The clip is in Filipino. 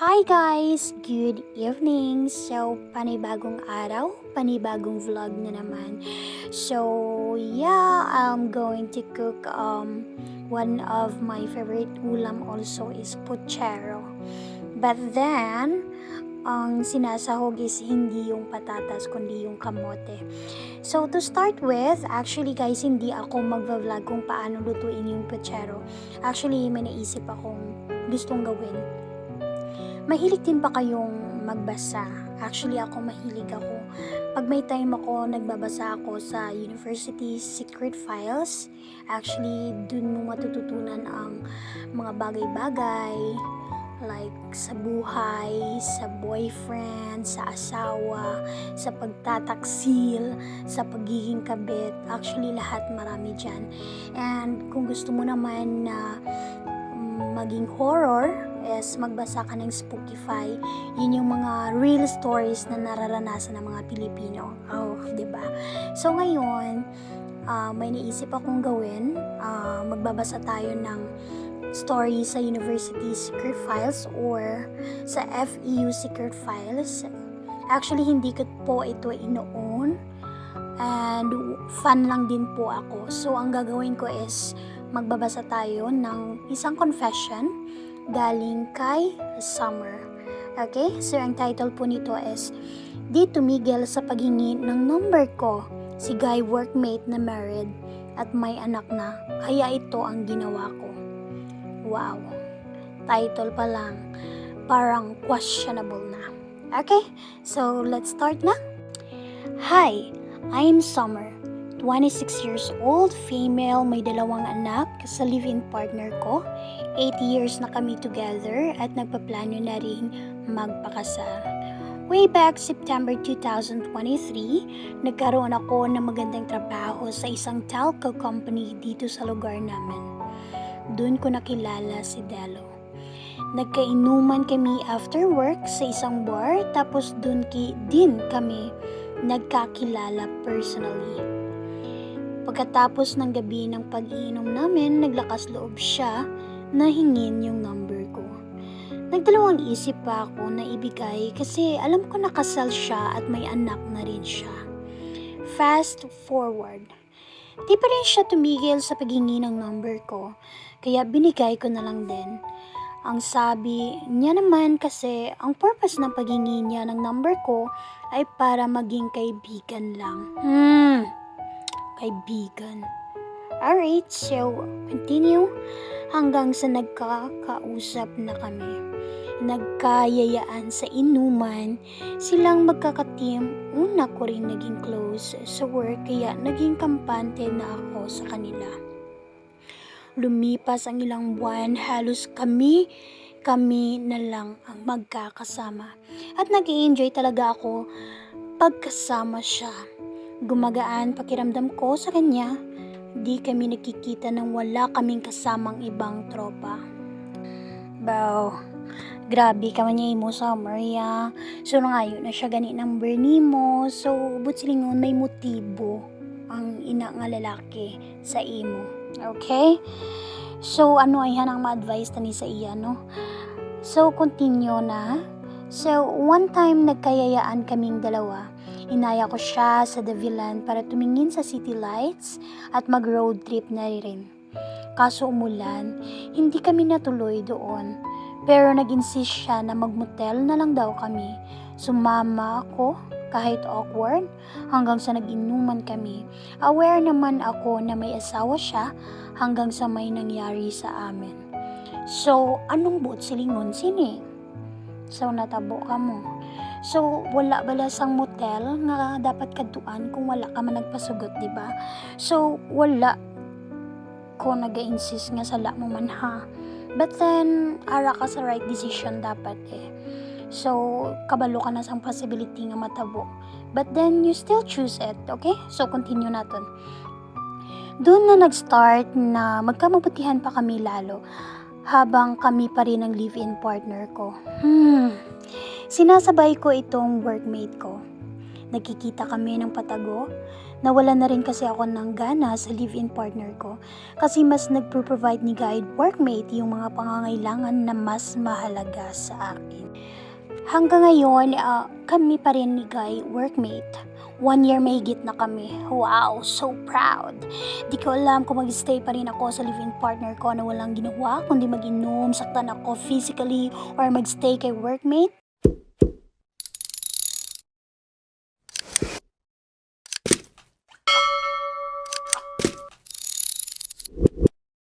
Hi guys! Good evening! So, panibagong araw, panibagong vlog na naman. So, yeah, I'm going to cook one of my favorite ulam also is puchero. But then, ang sinasahog is hindi yung patatas kundi yung kamote. So, to start with, actually guys, hindi ako magva-vlog kung paano lutuin yung puchero. Actually, may naisip akong gustong gawin. Mahilig din ba kayong magbasa? Actually, ako mahilig ako. Pag may time ako, nagbabasa ako sa University Secret Files. Actually, dun mo matututunan ang mga bagay-bagay like sa buhay, sa boyfriend, sa asawa, sa pagtataksil, sa pagiging kabit. Actually, lahat marami dyan. And kung gusto mo naman na maging horror, is magbasa ka ng Spookify. Yun yung mga real stories na nararanasan ng mga Pilipino. Oh, 'di ba? So ngayon, may naisip akong gawin. Magbabasa tayo ng story sa University Secret Files or sa FEU Secret Files. Actually, hindi ko po ito inoon. And fun lang din po ako. So, ang gagawin ko is magbabasa tayo ng isang confession galing kay Summer. Okay? So, ang title po nito is Di tumigil sa paghingi ng number ko si guy workmate na married at may anak na, kaya ito ang ginawa ko. Wow! Title pa lang, parang questionable na. Okay? So, let's start na. Hi! I'm Summer. 26 years old, female, may 2 anak sa live-in partner ko. 8 years na kami together at nagpaplano na rin magpakasal. Way back September 2023, nagkaroon ako ng magandang trabaho sa isang telco company dito sa lugar namin. Doon ko nakilala si Delo. Nagkainuman kami after work sa isang bar, tapos doon din kami nagkakilala personally. Pagkatapos ng gabi ng pag-iinom namin, naglakas loob siya na hingin yung number ko. Nagdalawang isip pa ako na ibigay kasi alam ko nakasal siya at may anak na rin siya. Fast forward. Di pa rin siya tumigil sa paghingi ng number ko, kaya binigay ko na lang din. Ang sabi niya naman kasi ang purpose ng paghingi niya ng number ko ay para maging kaibigan lang. Kaibigan. Alright, so continue hanggang sa nagkakausap na kami. Nagkayayaan sa inuman, silang magkakateam. Una ko rin naging close sa work kaya naging kampante na ako sa kanila. Lumipas ang ilang buwan, halos kami na lang ang magkakasama. At nag-i-enjoy talaga ako pagkasama siya. Gumagaan pakiramdam ko sa kanya. Di kami nakikita nang wala kaming kasamang ibang tropa. Bow, grabe ka man niya imo Summer ya. So nangayon na siya gani number nimo. So but silingon may motibo ang ina nga lalaki sa imo. Okay? So ano ay hanang ma-advise tani sa iya no? So continue na. So one time nagkayayaan kaming dalawa. Inaya ko siya sa Davilan para tumingin sa city lights at mag-road trip na rin. Kaso umulan, hindi kami natuloy doon. Pero nag-insist siya na mag-motel na lang daw kami. Sumama ako kahit awkward hanggang sa nag-inuman kami. Aware naman ako na may asawa siya hanggang sa may nangyari sa amin. So, anong buot silingon sini? So, natabo ka mo. So, wala bala sang motel nga dapat kaduan kung wala ka man nagpasugot, di ba? So, wala ko nag-insist nga sala mo man ha. But then, ara ka sa right decision dapat eh. So, kabalo ka na sang possibility nga matabo. But then, you still choose it, okay? So, continue natin. Doon na nag-start na magkamabutihan pa kami lalo habang kami pa rin ang live-in partner ko. Sinasabay ko itong workmate ko. nagkikita kami ng patago. Nawala na rin kasi ako ng gana sa live-in partner ko kasi mas nagpo-provide ni guide workmate yung mga pangangailangan na mas mahalaga sa akin. Hanggang ngayon, kami pa rin ni Guy workmate. 1 year mahigit na kami. Wow, so proud. Di ko alam kung mag-stay pa rin ako sa live-in partner ko na walang ginawa, kundi mag-inom, saktan ako physically, or mag-stay kay workmate.